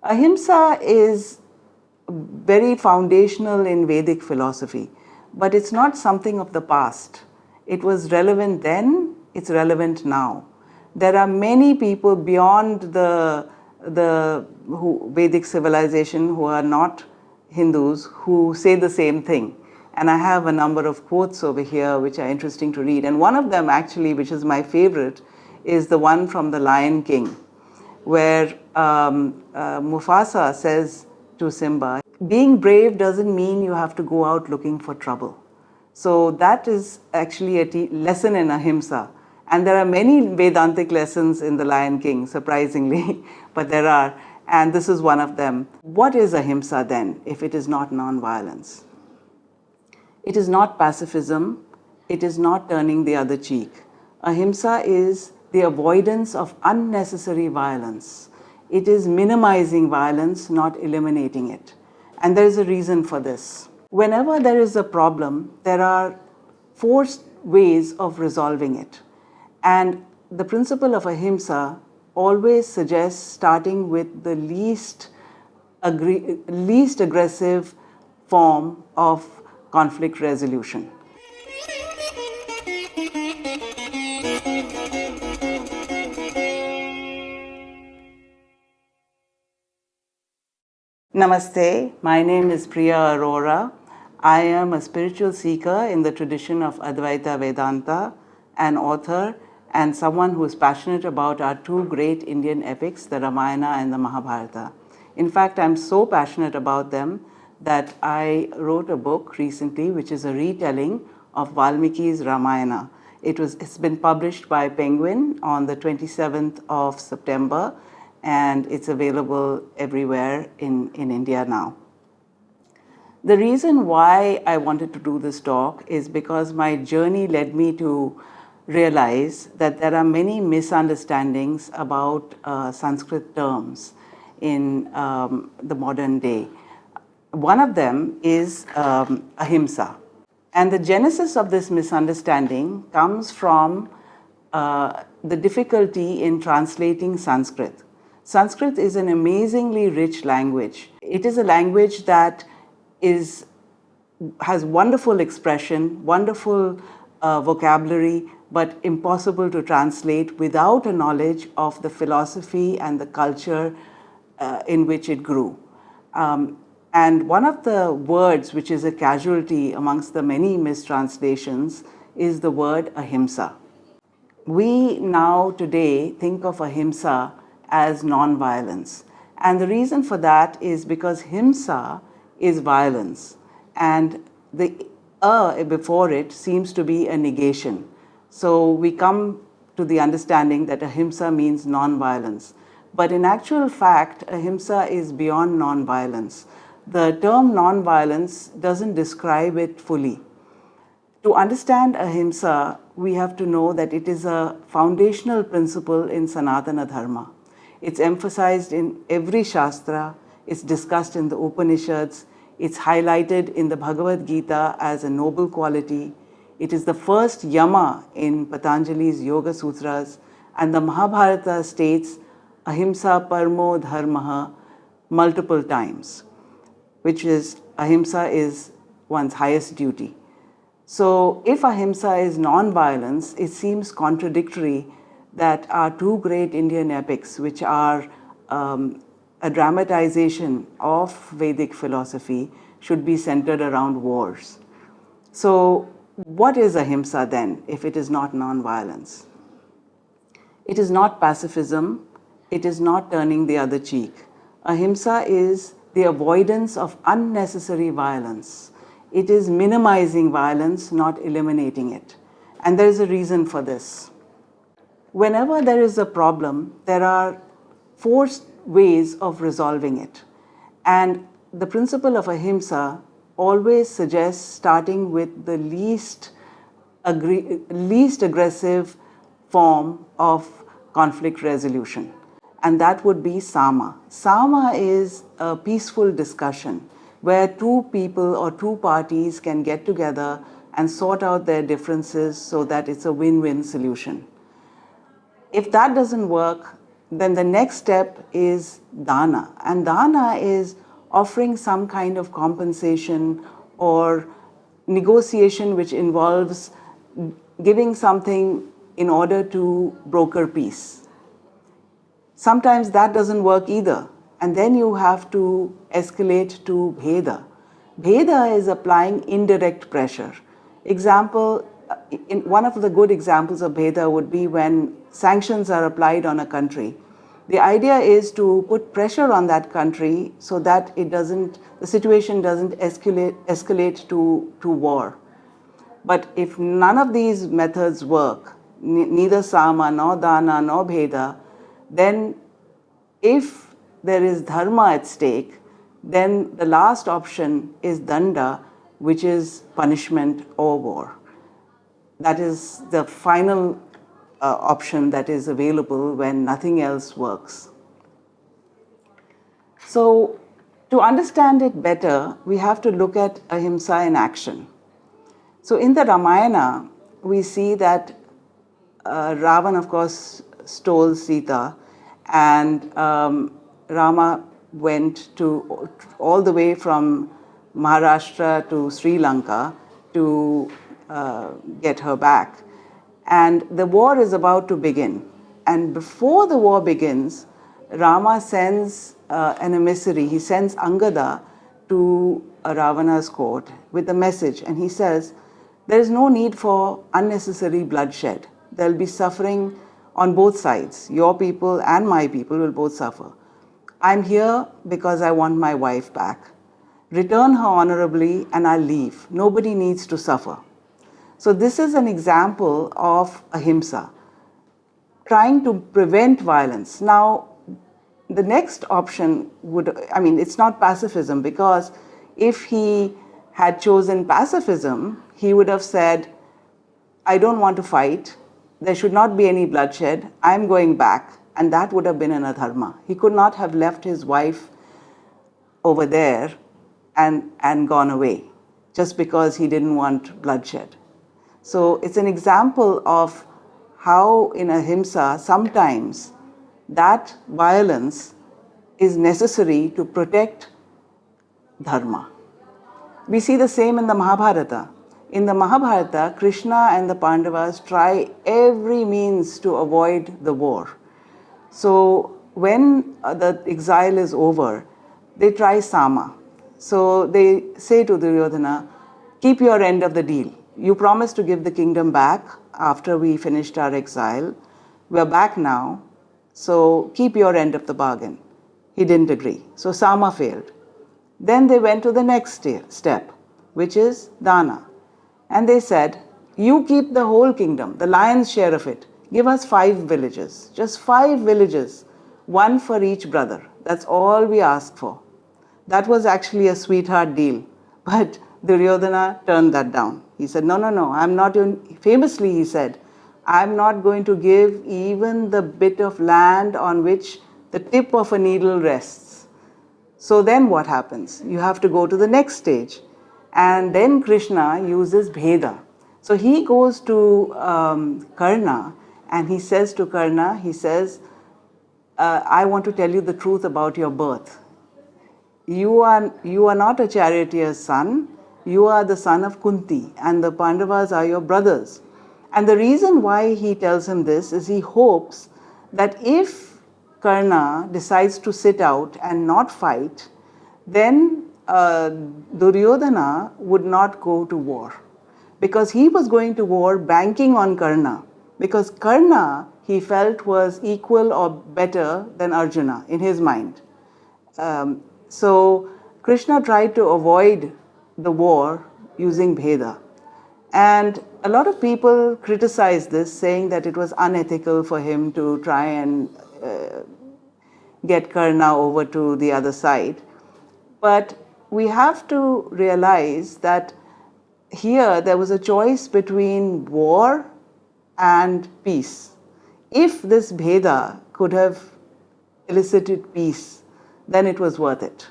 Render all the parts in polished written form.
Ahimsa is very foundational in Vedic philosophy, but it's not something of the past. It was relevant then, it's relevant now. There are many people beyond the Vedic civilization who are not Hindus who say the same thing. And I have a number of quotes over here which are interesting to read. And one of them actually, which is my favorite, is the one from The Lion King, where Mufasa says to Simba, being brave doesn't mean you have to go out looking for trouble. So that is actually a lesson in Ahimsa. And there are many Vedantic lessons in The Lion King, surprisingly, but there are, and this is one of them. What is Ahimsa then, if it is not non-violence? It is not pacifism, it is not turning the other cheek. Ahimsa is the avoidance of unnecessary violence. It is minimizing violence, not eliminating it. And there is a reason for this. Whenever there is a problem, there are four ways of resolving it. And the principle of Ahimsa always suggests starting with the least aggressive form of conflict resolution. Namaste, my name is Priya Arora. I am a spiritual seeker in the tradition of Advaita Vedanta, an author, and someone who is passionate about our two great Indian epics, the Ramayana and the Mahabharata. In fact, I'm so passionate about them that I wrote a book recently, which is a retelling of Valmiki's Ramayana. It's been published by Penguin on the 27th of September, and it's available everywhere in India now. The reason why I wanted to do this talk is because my journey led me to realize that there are many misunderstandings about Sanskrit terms in the modern day. One of them is Ahimsa. And the genesis of this misunderstanding comes from the difficulty in translating Sanskrit. Sanskrit is an amazingly rich language. It is a language that has wonderful expression, wonderful vocabulary, but impossible to translate without a knowledge of the philosophy and the culture in which it grew. And one of the words which is a casualty amongst the many mistranslations is the word Ahimsa. We now today think of Ahimsa as non-violence. And the reason for that is because Himsa is violence, and the before it seems to be a negation. So we come to the understanding that Ahimsa means non-violence. But in actual fact, Ahimsa is beyond non-violence. The term non-violence doesn't describe it fully. To understand Ahimsa, we have to know that it is a foundational principle in Sanatana Dharma. It's emphasized in every Shastra, it's discussed in the Upanishads, it's highlighted in the Bhagavad Gita as a noble quality. It is the first yama in Patanjali's Yoga Sutras, and the Mahabharata states Ahimsa Parmo Dharmaha multiple times, which is Ahimsa is one's highest duty. So if Ahimsa is non-violence, it seems contradictory that our two great Indian epics, which are a dramatization of Vedic philosophy, should be centered around wars. So what is Ahimsa then, if it is not non-violence? It is not pacifism, it is not turning the other cheek. Ahimsa is the avoidance of unnecessary violence. It is minimizing violence, not eliminating it. And there is a reason for this. Whenever there is a problem, there are four ways of resolving it. And the principle of Ahimsa always suggests starting with the least aggressive form of conflict resolution. And that would be Sama. Sama is a peaceful discussion where two people or two parties can get together and sort out their differences so that it's a win-win solution. If that doesn't work, then the next step is dana. And dana is offering some kind of compensation or negotiation which involves giving something in order to broker peace. Sometimes that doesn't work either. And then you have to escalate to Bheda. Bheda is applying indirect pressure. One of the good examples of Bheda would be when sanctions are applied on a country. The idea is to put pressure on that country so that the situation doesn't escalate to war. But if none of these methods work, neither Sama, nor Dana, nor Bheda, then if there is dharma at stake, then the last option is danda, which is punishment or war. That is the final option that is available when nothing else works. So, to understand it better, we have to look at ahimsa in action. So, in the Ramayana, we see that Ravana, of course, stole Sita, and Rama went all the way from Maharashtra to Sri Lanka to get her back. And the war is about to begin. And before the war begins, Rama sends an emissary. He sends Angada to Ravana's court with a message. And he says, there is no need for unnecessary bloodshed. There will be suffering on both sides. Your people and my people will both suffer. I'm here because I want my wife back. Return her honorably and I'll leave. Nobody needs to suffer. So this is an example of ahimsa, trying to prevent violence. Now, the next option it's not pacifism, because if he had chosen pacifism, he would have said, I don't want to fight, there should not be any bloodshed, I'm going back. And that would have been an adharma. He could not have left his wife over there and gone away just because he didn't want bloodshed. So it's an example of how in ahimsa sometimes that violence is necessary to protect dharma. We see the same in the Mahabharata. In the Mahabharata, Krishna and the Pandavas try every means to avoid the war. So when the exile is over, they try Sama. So they say to Duryodhana, keep your end of the deal. You promised to give the kingdom back after we finished our exile. We're back now, so keep your end of the bargain. He didn't agree. So Sama failed. Then they went to the next step, which is Dana. And they said, you keep the whole kingdom, the lion's share of it. Give us 5 villages, just 5 villages, 1 for each brother. That's all we ask for. That was actually a sweetheart deal. But Duryodhana turned that down. He said, no, I'm not even, famously he said, I'm not going to give even the bit of land on which the tip of a needle rests. So then what happens? You have to go to the next stage. And then Krishna uses Bheda. So he goes to Karna and he says to Karna, I want to tell you the truth about your birth. You are not a charioteer's son. You are the son of Kunti, and the Pandavas are your brothers. And the reason why he tells him this is he hopes that if Karna decides to sit out and not fight, then Duryodhana would not go to war. Because he was going to war banking on Karna. Because Karna, he felt, was equal or better than Arjuna in his mind. So Krishna tried to avoid the war using Bheda. And a lot of people criticize this, saying that it was unethical for him to try and get Karna over to the other side. But we have to realize that here there was a choice between war and peace. If this Bheda could have elicited peace, then it was worth it.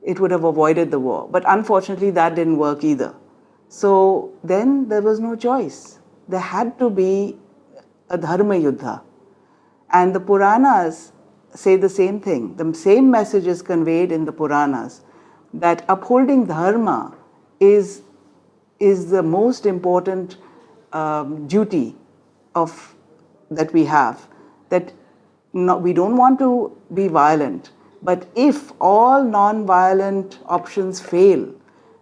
It would have avoided the war. But unfortunately, that didn't work either. So then there was no choice. There had to be a dharma yuddha. And the Puranas say the same thing. The same message is conveyed in the Puranas, that upholding dharma is the most important duty of that we have. That we don't want to be violent, but if all non-violent options fail,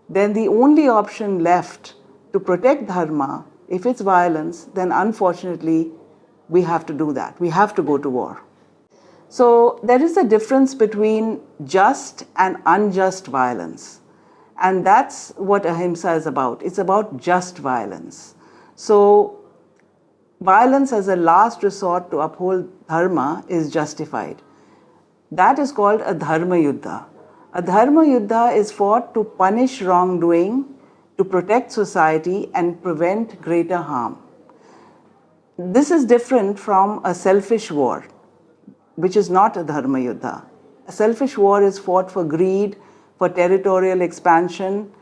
then the only option left to protect dharma, if it's violence, then unfortunately we have to do that. We have to go to war. So there is a difference between just and unjust violence. And that's what Ahimsa is about. It's about just violence. So violence as a last resort to uphold dharma is justified. That is called a dharma yuddha. A dharma yuddha is fought to punish wrongdoing, to protect society and prevent greater harm. This is different from a selfish war, which is not a dharma yuddha. A selfish war is fought for greed, for territorial expansion,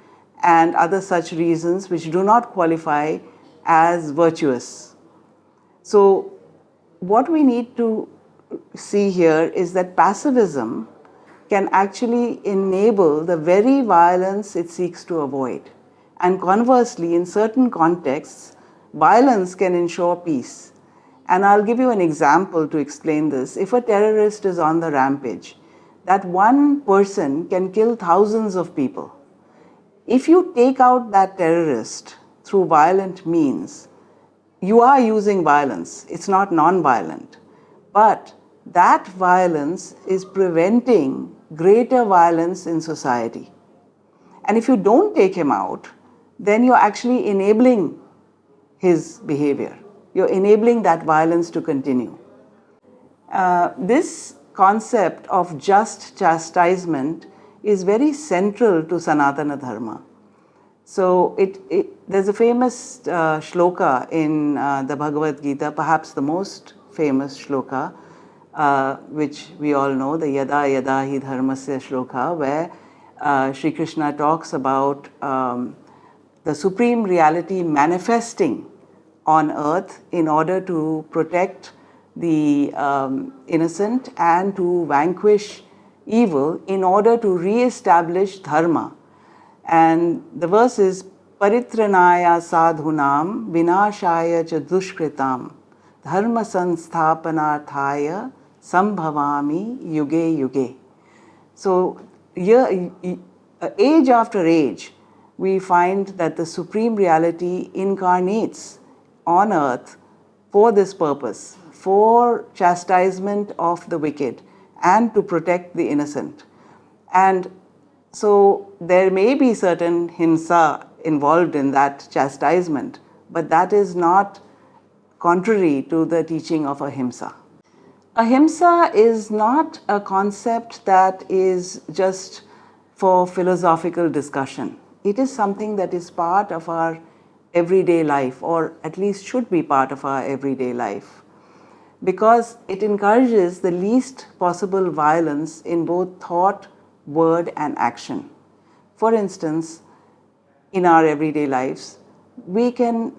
and other such reasons which do not qualify as virtuous. So, what we need to see here is that pacifism can actually enable the very violence it seeks to avoid. And conversely, in certain contexts, violence can ensure peace. And I'll give you an example to explain this. If a terrorist is on the rampage, that one person can kill thousands of people. If you take out that terrorist through violent means, you are using violence. It's not non-violent. But that violence is preventing greater violence in society. And if you don't take him out, then you're actually enabling his behavior. You're enabling that violence to continue. This concept of just chastisement is very central to Sanatana Dharma. So there's a famous shloka in the Bhagavad Gita, perhaps the most famous shloka, which we all know, the Yada Yada Hi Dharmasya shloka, where Sri Krishna talks about the supreme reality manifesting on earth in order to protect the innocent and to vanquish evil in order to re-establish dharma. And the verse is Paritranaya sadhunam vinashaya cha dushkritam dharma sansthapanarthaya sambhavami yuge yuge. So age after age, we find that the supreme reality incarnates on earth for this purpose, for chastisement of the wicked and to protect the innocent. And so there may be certain himsa involved in that chastisement, but that is not contrary to the teaching of ahimsa. Ahimsa is not a concept that is just for philosophical discussion. It is something that is part of our everyday life, or at least should be part of our everyday life, because it encourages the least possible violence in both thought, word, and action. For instance, in our everyday lives, we can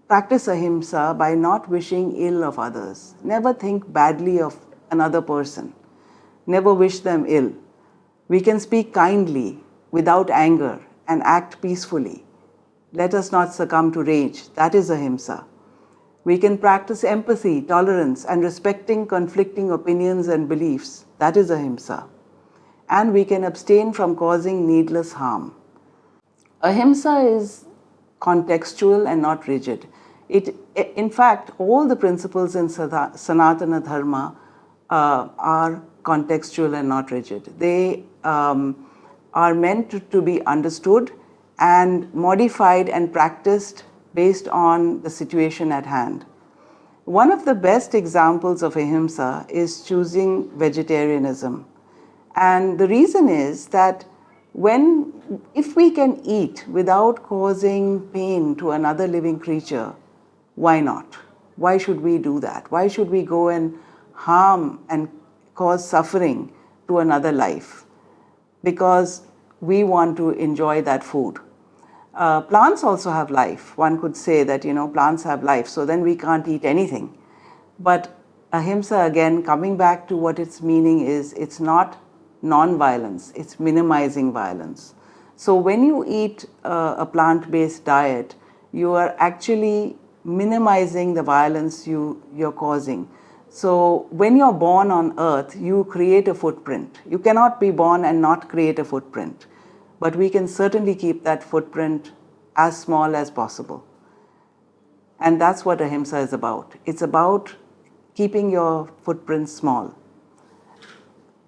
practice ahimsa by not wishing ill of others. Never think badly of another person. Never wish them ill. We can speak kindly, without anger, and act peacefully. Let us not succumb to rage. That is ahimsa. We can practice empathy, tolerance, and respecting conflicting opinions and beliefs. That is ahimsa. And we can abstain from causing needless harm. Ahimsa is contextual and not rigid. In fact, all the principles in Sanatana Dharma are contextual and not rigid. They are meant to be understood and modified and practiced based on the situation at hand. One of the best examples of ahimsa is choosing vegetarianism. And the reason is that if we can eat without causing pain to another living creature, why not? Why should we do that? Why should we go and harm and cause suffering to another life? Because we want to enjoy that food. Plants also have life. One could say that, plants have life, so then we can't eat anything. But Ahimsa, again, coming back to what its meaning is, it's not non-violence, it's minimizing violence. So when you eat a plant-based diet, you are actually minimizing the violence you're causing. So when you're born on earth, you create a footprint. You cannot be born and not create a footprint. But we can certainly keep that footprint as small as possible. And that's what Ahimsa is about. It's about keeping your footprint small.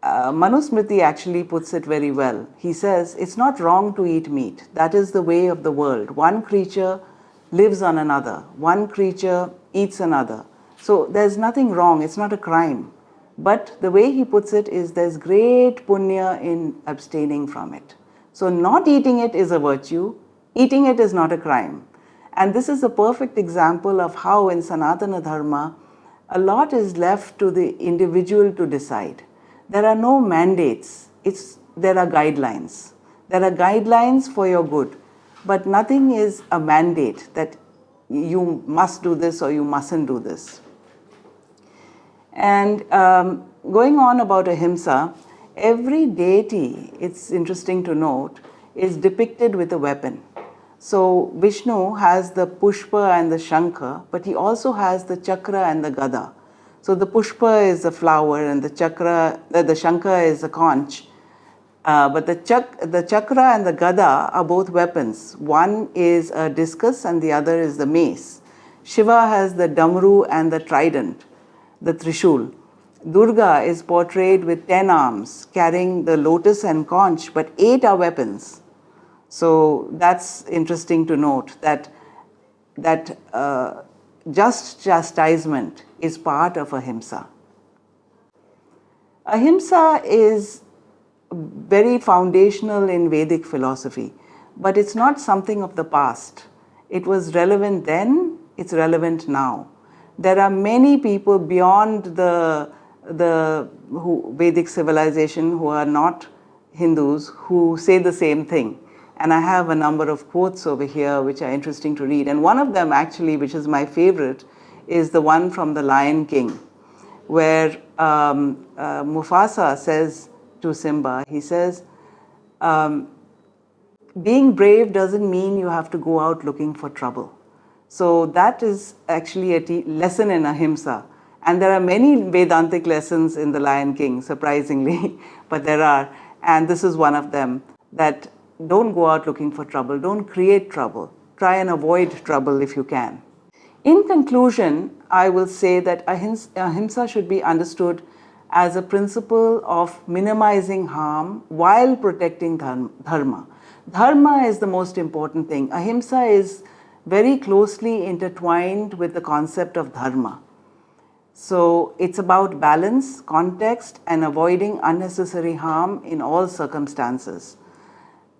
Manusmriti actually puts it very well. He says, it's not wrong to eat meat. That is the way of the world. One creature lives on another. One creature eats another. So there's nothing wrong. It's not a crime. But the way he puts it is there's great punya in abstaining from it. So not eating it is a virtue. Eating it is not a crime. And this is a perfect example of how in Sanatana Dharma, a lot is left to the individual to decide. There are no mandates. There are guidelines. There are guidelines for your good, but nothing is a mandate that you must do this or you mustn't do this. And going on about Ahimsa, every deity, it's interesting to note, is depicted with a weapon. So Vishnu has the pushpa and the shankha, but he also has the chakra and the gada. So the pushpa is the flower and the shankha is the conch. But the chakra and the gada are both weapons. One is a discus and the other is the mace. Shiva has the damru and the trident, the trishul. Durga is portrayed with 10 arms, carrying the lotus and conch, but 8 are weapons. So that's interesting to note that just chastisement is part of Ahimsa. Ahimsa is very foundational in Vedic philosophy, but it's not something of the past. It was relevant then, it's relevant now. There are many people beyond the Vedic civilization who are not Hindus who say the same thing. And I have a number of quotes over here which are interesting to read. And one of them actually, which is my favorite, is the one from The Lion King, where Mufasa says to Simba, he says, being brave doesn't mean you have to go out looking for trouble. So that is actually a lesson in Ahimsa. And there are many Vedantic lessons in The Lion King, surprisingly, but there are. And this is one of them, that don't go out looking for trouble. Don't create trouble. Try and avoid trouble if you can. In conclusion, I will say that Ahimsa should be understood as a principle of minimizing harm while protecting dharma. Dharma is the most important thing. Ahimsa is very closely intertwined with the concept of dharma. So it's about balance, context, and avoiding unnecessary harm in all circumstances.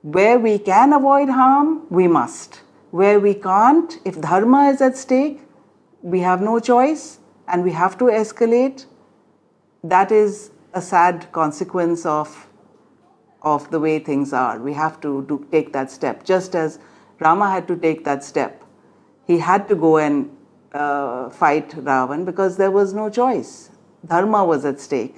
Where we can avoid harm, we must. Where we can't, if dharma is at stake, we have no choice and we have to escalate. That is a sad consequence of the way things are. We have to take that step. Just as Rama had to take that step. He had to go and fight Ravana because there was no choice. Dharma was at stake.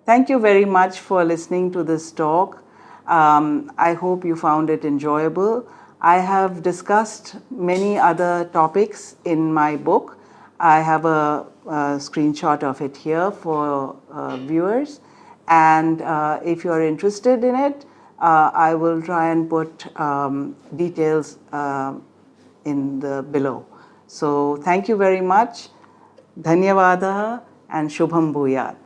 Thank you very much for listening to this talk. I hope you found it enjoyable. I have discussed many other topics in my book. I have a screenshot of it here for viewers. And if you're interested in it, I will try and put details in the below. So thank you very much. Dhanyavadaha and Shubham Bhuyat.